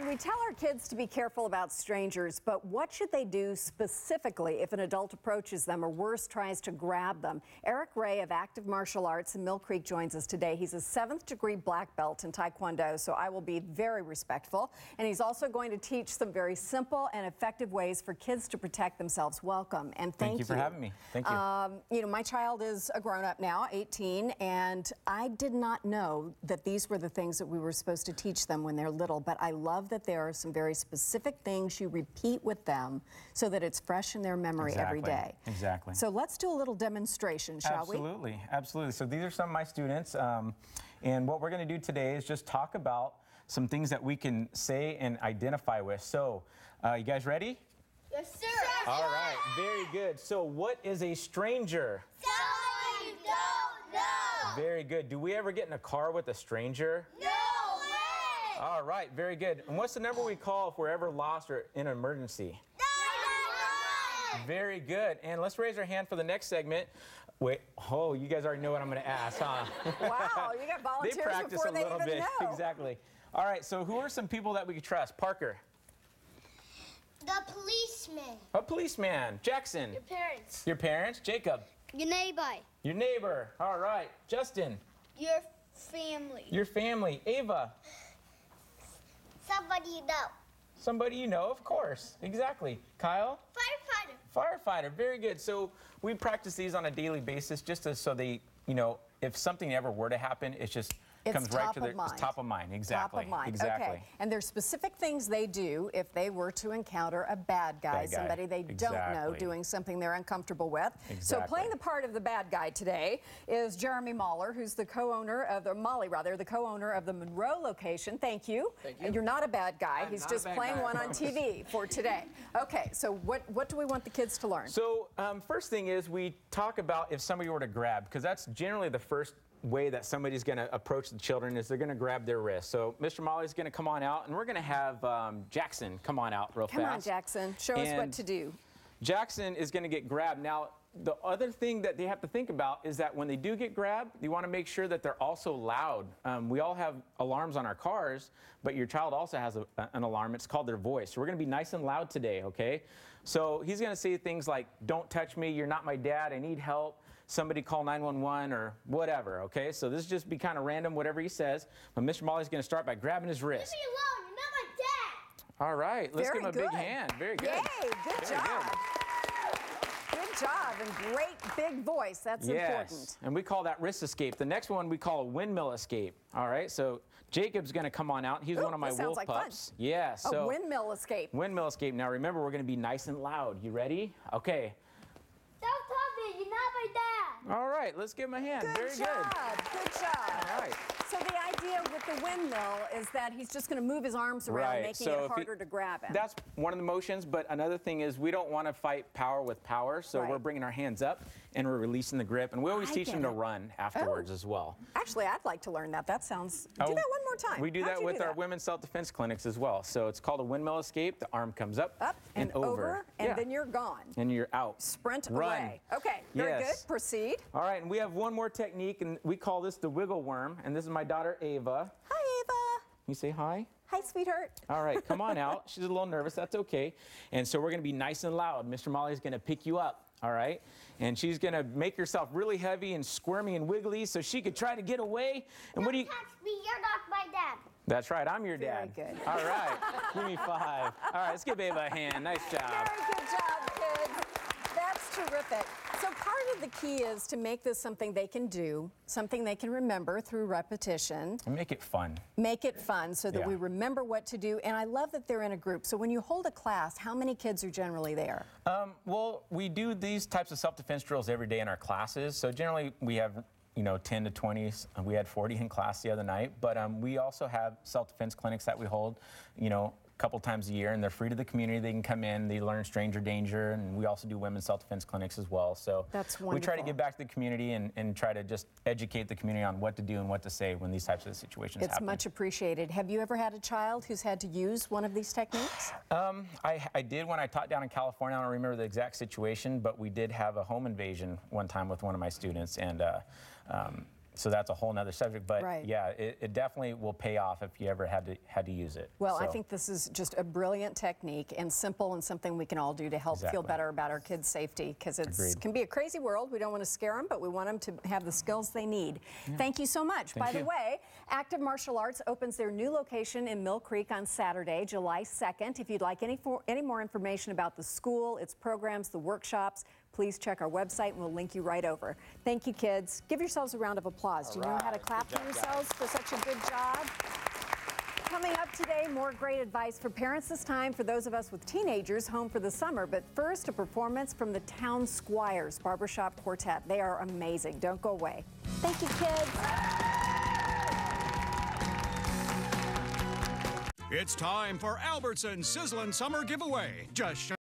We tell our kids to be careful about strangers, but what should they do specifically if an adult approaches them or worse, tries to grab them? Eric Ray of Active Martial Arts in Mill Creek joins us today. He's a 7th degree black belt in Taekwondo, so I will be very respectful. And he's also going to teach some very simple and effective ways for kids to protect themselves. Welcome, and thank you. For having me. Thank you. You know, my child is a grown-up now, 18, and I did not know that these were the things that we were supposed to teach them when they're little, but I love that there are some very specific things you repeat with them so that it's fresh in their memory every day. Exactly. So let's do a little demonstration, shall we? Absolutely, absolutely. So these are some of my students, and what we're going to do today is just talk about some things that we can say and identify with. So, you guys ready? Yes, sir. All right, very good. So what is a stranger? Someone you don't know. Very good. Do we ever get in a car with a stranger? No way. All right, very good. And what's the number we call if we're ever lost or in an emergency? 911. Very good. And let's raise our hand for the next segment. Wait, oh, you guys already know what I'm going to ask, huh? Wow, you got volunteers They practice before a they little even bit. know. Exactly. All right, so who are some people that we could trust? Parker. The policeman. A policeman. Jackson. Your parents. Your parents. Jacob. Your neighbor. Your neighbor. All right. Justin. Your family. Your family. Ava. Somebody you know. Somebody you know, of course. Exactly. Kyle. Firefighter. Firefighter. Very good. So we practice these on a daily basis just so they, you know, if something ever were to happen, it's just comes right to their top of mind. Exactly. Top of mind. Exactly. Okay. And there's specific things they do if they were to encounter a bad guy, somebody they don't know doing something they're uncomfortable with. So playing the part of the bad guy today is Jeremy Mahler, who's the co-owner of the the co-owner of the Monroe location. Thank you. Thank you. And you're not a bad guy. I'm He's not just a bad playing guy, one on TV for today. Okay. So what do we want the kids to learn? So first thing is we talk about if somebody were to grab, because that's generally the first way that somebody's going to approach the children is they're going to grab their wrist. So Mr. Molly's going to come on out, and we're going to have Jackson come on out real fast. Come on, Jackson. Show us what to do. Jackson is going to get grabbed. Now, the other thing that they have to think about is that when they do get grabbed, you want to make sure that they're also loud. We all have alarms on our cars, but your child also has an alarm. It's called their voice. So we're going to be nice and loud today, okay? So he's going to say things like, "Don't touch me, you're not my dad, I need help. Somebody call 911 or whatever," okay? So this is just be kind of random, whatever he says. But Mr. Molly's going to start by grabbing his wrist. Leave me alone. You're not my dad. All right, let's give him a big hand. Very good. Yay, good job. Good job, and great big voice. That's important. And we call that wrist escape. The next one we call a windmill escape. All right, so Jacob's going to come on out. He's one of my wolf pups. Fun. Yeah, so a windmill escape. Windmill escape. Now remember, we're going to be nice and loud. You ready? Okay. Don't touch me. You're not my dad. All right, let's give him a hand. Very good job. Good job. All right. So the idea with the windmill is that he's just going to move his arms around, making it harder to grab him. That's one of the motions, but another thing is we don't want to fight power with power, so we're bringing our hands up and we're releasing the grip, and we always teach them to run afterwards as well. Actually, I'd like to learn that. That sounds... Do that one more time. We do that with our women's self-defense clinics as well. So it's called a windmill escape. The arm comes up and over. And then you're gone. And you're out. Sprint Run. away. Okay, very good. Proceed. All right, and we have one more technique, and we call this the wiggle worm, and this is my daughter, Ava. Hi, Ava. You say hi? Hi, sweetheart. All right, come on out. She's a little nervous. That's okay. And so we're going to be nice and loud. Mr. Molly's going to pick you up. All right? And she's going to make herself really heavy and squirmy and wiggly so she could try to get away. And Don't touch me. You're not my dad. That's right. I'm your dad. Very good. All right. Give me 5. All right, let's give Ava a hand. Nice job. Very good job, kids. That's terrific. So part of the key is to make this something they can do, something they can remember through repetition. And make it fun. Make it fun so that we remember what to do. And I love that they're in a group. So when you hold a class, how many kids are generally there? Well, we do these types of self-defense drills every day in our classes. So generally we have 10 to 20. We had 40 in class the other night. But we also have self-defense clinics that we hold, a couple times a year, and they're free to the community. They can come in, they learn stranger danger, and we also do women's self-defense clinics as well. So that's wonderful. We try to give back to the community and try to just educate the community on what to do and what to say when these types of situations happen. It's much appreciated. Have you ever had a child who's had to use one of these techniques? I did when I taught down in California. I don't remember the exact situation, but we did have a home invasion one time with one of my students, and So that's a whole nother subject, but Right. yeah, it definitely will pay off if you ever had to use it. Well, I So, think this is just a brilliant technique and simple and something we can all do to help feel Exactly. better about our kids' safety, because it Agreed. can be a crazy world. We don't want to scare them, but we want them to have the skills they need. Thank you so much. By the you. way, Active Martial Arts opens their new location in Mill Creek on Saturday, July 2nd. If you'd like any more information about the school, its programs, the workshops, please check our website and we'll link you right over. Thank you, kids. Give yourselves a round of applause. Do you know how to clap for yourselves for such a good job? Coming up today, more great advice for parents this time for those of us with teenagers home for the summer. But first, a performance from the Town Squires Barbershop Quartet. They are amazing. Don't go away. Thank you, kids. It's time for Albertson's Sizzlin' Summer Giveaway. Just